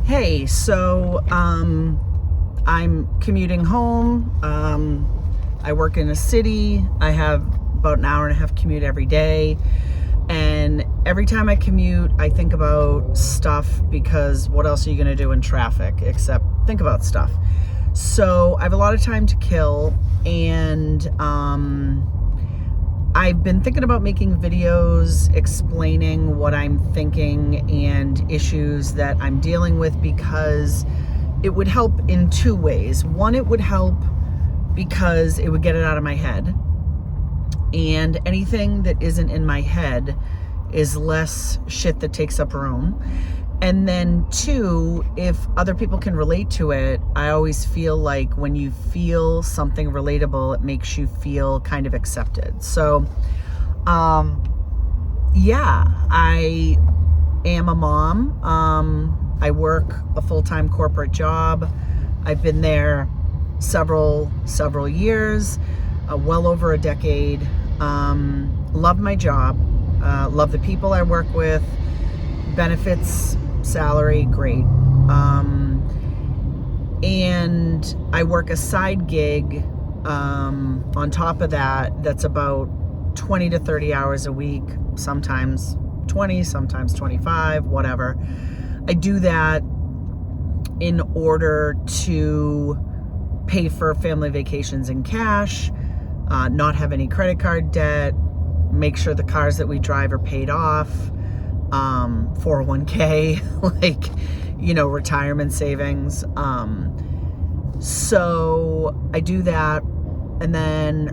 Hey, so I'm commuting home. I work in a city. I have about an hour and a half commute every day. And every time I commute, I think about stuff, because what else are you going to do in traffic except think about stuff? So I have a lot of time to kill, and I've been thinking about making videos explaining what I'm thinking and issues that I'm dealing with, because it would help in two ways. One, it would help because it would get it out of my head. And anything that isn't in my head is less shit that takes up room. And then two, if other people can relate to it, I always feel like when you feel something relatable, it makes you feel kind of accepted. So, yeah, I am a mom. I work a full-time corporate job. I've been there several years, well over a decade. Love my job, love the people I work with, benefits, salary, great. And I work a side gig on top of that that's about 20 to 30 hours a week, sometimes 20, sometimes 25, whatever. I do that in order to pay for family vacations in cash, not have any credit card debt, make sure the cars that we drive are paid off, 401k, retirement savings. So I do that. And then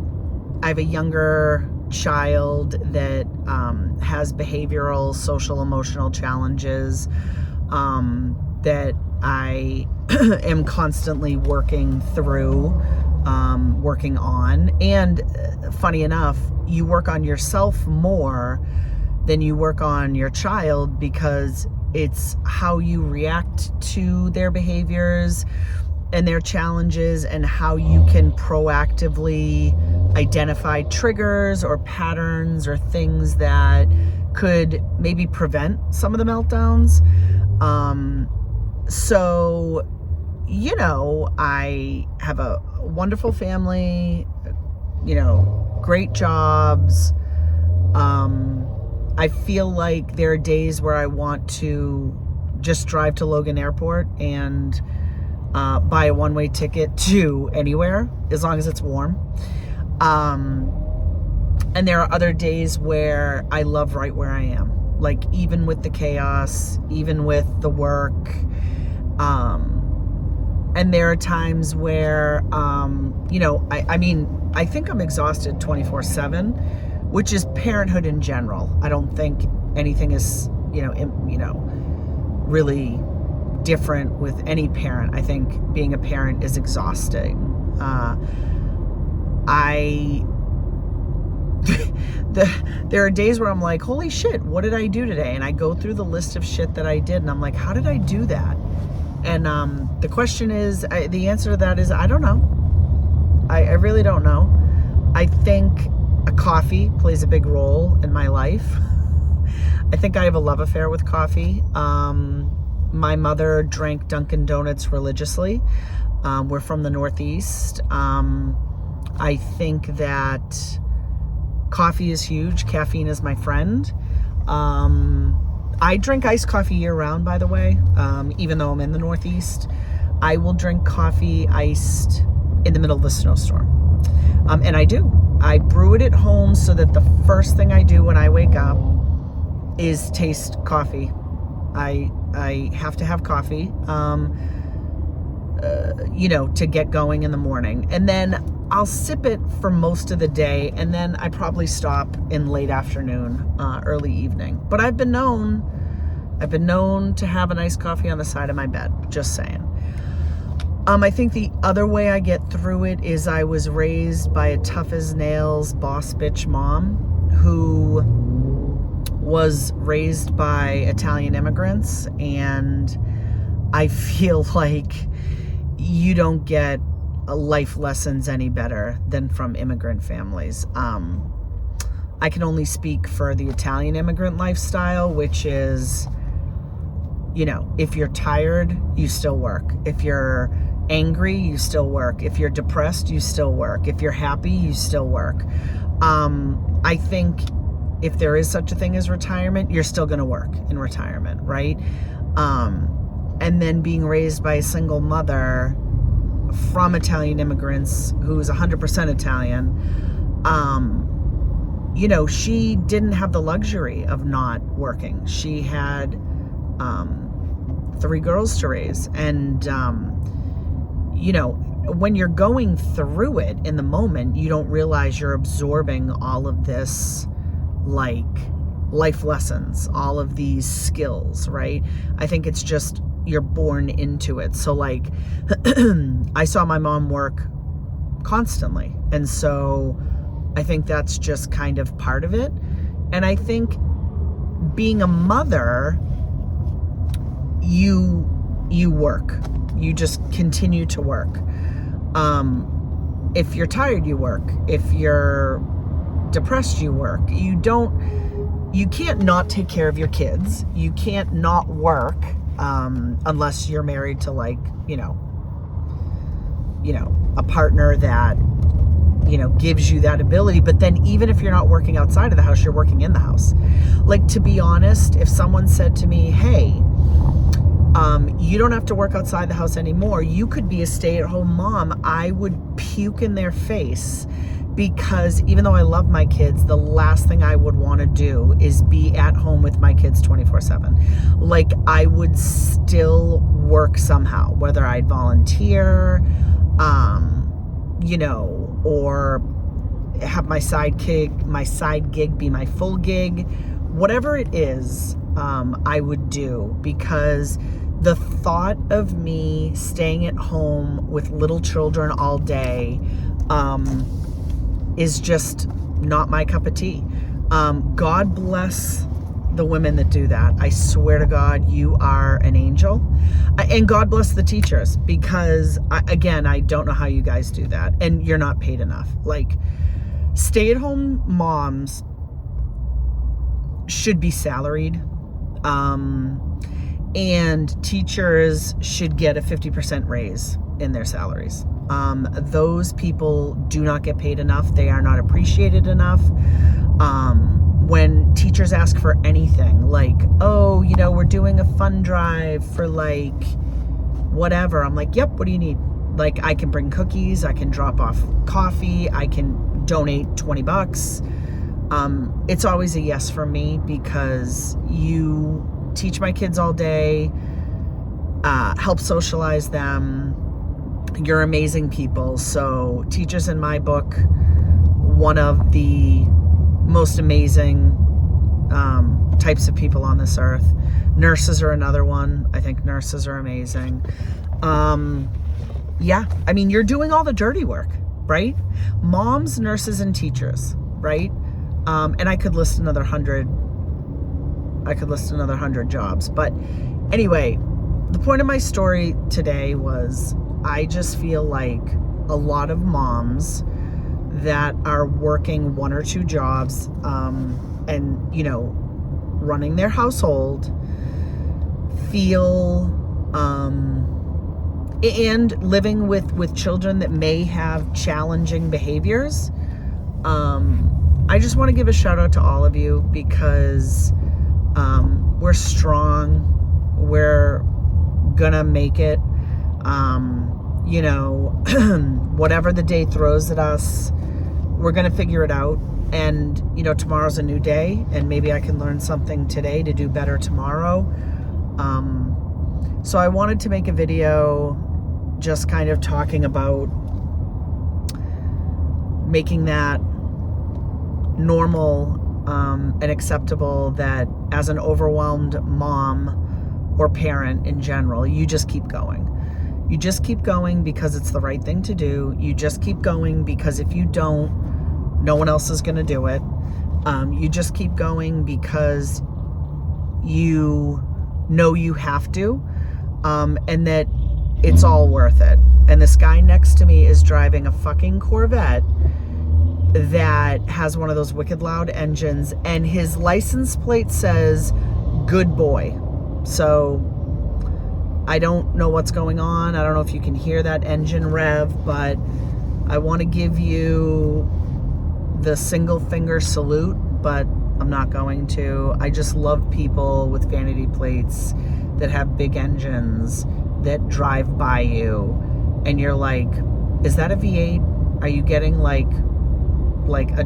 I have a younger child that has behavioral, social, emotional challenges that I am constantly working through, working on. And funny enough, you work on yourself more than you work on your child, because it's how you react to their behaviors and their challenges, and how you can proactively identify triggers or patterns or things that could maybe prevent some of the meltdowns. So, I have a wonderful family, great jobs. I feel like there are days where I want to just drive to Logan Airport and buy a one-way ticket to anywhere, as long as it's warm. And there are other days where I love right where I am, like even with the chaos, even with the work. And there are times where, I think I'm exhausted 24/7, which is parenthood in general. I don't think anything is, really different with any parent. I think being a parent is exhausting. There are days where I'm like, holy shit, what did I do today? And I go through the list of shit that I did, and I'm like, how did I do that? And the question is, the answer to that is, I don't know. I really don't know. I think a coffee plays a big role in my life. I think I have a love affair with coffee. My mother drank Dunkin' Donuts religiously. We're from the Northeast. I think that coffee is huge. Caffeine is my friend. I drink iced coffee year round, by the way, even though I'm in the Northeast. I will drink coffee iced in the middle of a snowstorm. And I do. I brew it at home so that the first thing I do when I wake up is taste coffee. I have to have coffee, to get going in the morning. And then I'll sip it for most of the day, and then I probably stop in late afternoon, early evening. But I've been known to have an iced coffee on the side of my bed, just saying. I think the other way I get through it is I was raised by a tough as nails boss bitch mom who was raised by Italian immigrants, and I feel like you don't get life lessons any better than from immigrant families. I can only speak for the Italian immigrant lifestyle, which is You know, if you're tired, you still work. If you're angry, you still work. If you're depressed, you still work. If you're happy, you still work. I think if there is such a thing as retirement, you're still going to work in retirement, right? And then being raised by a single mother from Italian immigrants who's 100% Italian, you know, she didn't have the luxury of not working. She had 3 girls to raise. And, you know, when you're going through it in the moment, you don't realize you're absorbing all of this, like, life lessons, all of these skills, right? I think it's just you're born into it. So, like, I saw my mom work constantly. And so I think that's just kind of part of it. And I think being a mother, you work. You just continue to work. If you're tired, you work. If you're depressed, you work. You can't not take care of your kids. You can't not work, unless you're married to, like, you know, a partner that, you know, gives you that ability. But then even if you're not working outside of the house, you're working in the house. Like, to be honest, if someone said to me, hey, you don't have to work outside the house anymore, you could be a stay-at-home mom, I would puke in their face, because even though I love my kids, the last thing I would want to do is be at home with my kids 24/7. Like, I would still work somehow, whether I'd volunteer, you know, or have my side gig be my full gig, whatever it is, I would do, because the thought of me staying at home with little children all day, is just not my cup of tea. God bless the women that do that. I swear to God, you are an angel. And God bless the teachers, because again, I don't know how you guys do that, and you're not paid enough. Like, stay-at-home moms should be salaried, and teachers should get a 50% raise in their salaries. Those people do not get paid enough. They are not appreciated enough. When teachers ask for anything, like, oh, you know, we're doing a fund drive for, like, whatever, I'm like, yep, what do you need? Like, I can bring cookies, I can drop off coffee, I can donate $20. It's always a yes for me, because you teach my kids all day, help socialize them. You're amazing people. So teachers, in my book, one of the most amazing types of people on this earth. Nurses are another one. I think nurses are amazing. Yeah, I mean, you're doing all the dirty work, right? Moms, nurses, and teachers, right? And I could list another 100 jobs. But anyway, the point of my story today was, I just feel like a lot of moms that are working 1 or 2 jobs, and, you know, running their household, feel, and living with children that may have challenging behaviors. I just want to give a shout out to all of you, because we're strong. We're gonna make it. You know, whatever the day throws at us, we're gonna figure it out. And, you know, tomorrow's a new day, and maybe I can learn something today to do better tomorrow. So I wanted to make a video just kind of talking about making that normal, and acceptable, that as an overwhelmed mom or parent in general, you just keep going. You just keep going because it's the right thing to do. You just keep going because if you don't, no one else is going to do it. You just keep going because you know you have to, and that it's all worth it. And this guy next to me is driving a fucking Corvette that has one of those wicked loud engines, and his license plate says good boy. So I don't know what's going on. I don't know if you can hear that engine rev, but I want to give you the single finger salute, but I'm not going to. I just love people with vanity plates that have big engines that drive by you and you're like, is that a V8? Are you getting like a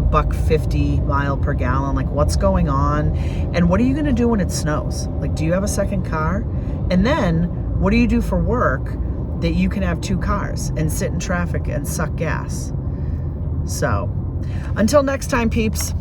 $1.50 mile per gallon? Like, what's going on? And what are you going to do when it snows? Like, do you have a second car? And then what do you do for work that you can have 2 cars and sit in traffic and suck gas? So until next time, peeps.